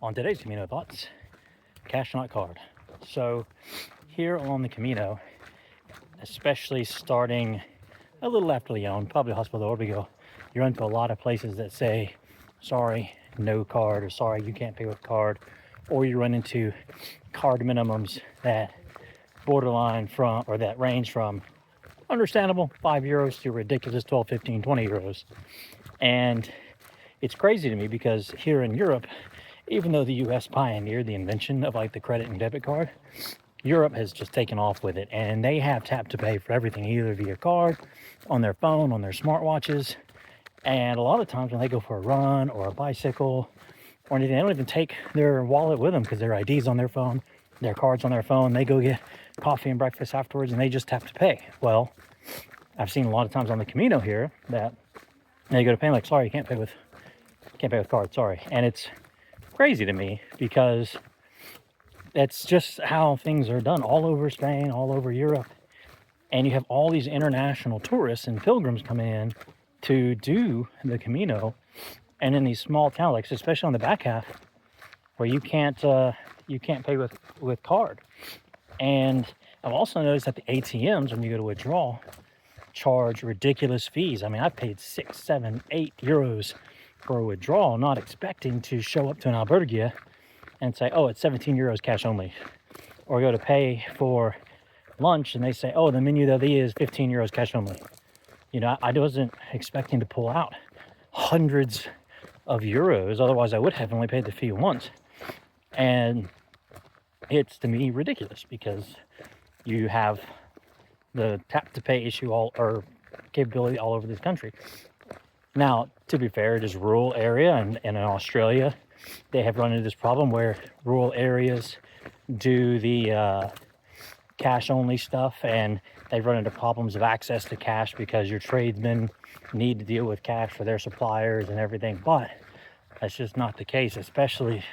On today's Camino Thoughts, cash not card. So here along the Camino, especially starting a little after Leon, probably Hospital Orbigo, you run into a lot of places that say, sorry, no card, or sorry, you can't pay with card, or you run into card minimums that borderline from, or that range from understandable 5 euros to ridiculous 12, 15, 20 euros. And it's crazy to me because here in Europe, even though the US pioneered the invention of like the credit and debit card, Europe has just taken off with it, and they have tap to pay for everything, either via card, on their phone, on their smartwatches. And a lot of times when they go for a run or a bicycle or anything, they don't even take their wallet with them because their ID's on their phone, their card's on their phone. They go get coffee and breakfast afterwards and they just tap to pay. Well, I've seen a lot of times on the Camino here that they go to pay, like, sorry, you can't pay with card, sorry. And it's crazy to me because that's just how things are done all over Spain, all over Europe. And you have all these international tourists and pilgrims coming in to do the Camino, and in these small towns, like especially on the back half, where you can't pay with card. And I've also noticed that the ATMs, when you go to withdraw, charge ridiculous fees. I mean, I've paid 6, 7, 8 euros for a withdrawal, not expecting to show up to an albergue and say, oh, it's 17 euros cash only. Or go to pay for lunch and they say, oh, the menu that is 15 euros cash only. You know, I wasn't expecting to pull out hundreds of euros. Otherwise, I would have only paid the fee once. And it's, to me, ridiculous because you have the tap to pay issue or capability all over this country. Now, to be fair, it is a rural area, and in Australia, they have run into this problem where rural areas do the cash only stuff, and they've run into problems of access to cash because your tradesmen need to deal with cash for their suppliers and everything. But that's just not the case, especially,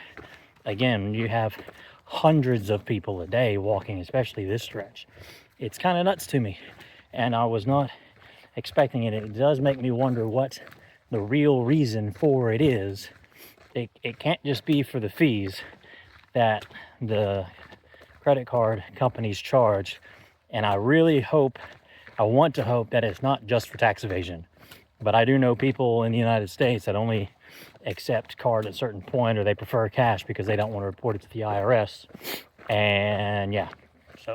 again, you have hundreds of people a day walking, especially this stretch. It's kind of nuts to me, and I was not expecting it. It does make me wonder what the real reason for it is. It can't just be for the fees that the credit card companies charge, and I want to hope that it's not just for tax evasion. But I do know people in the United States that only accept card at a certain point, or they prefer cash because they don't want to report it to the IRS. And yeah, so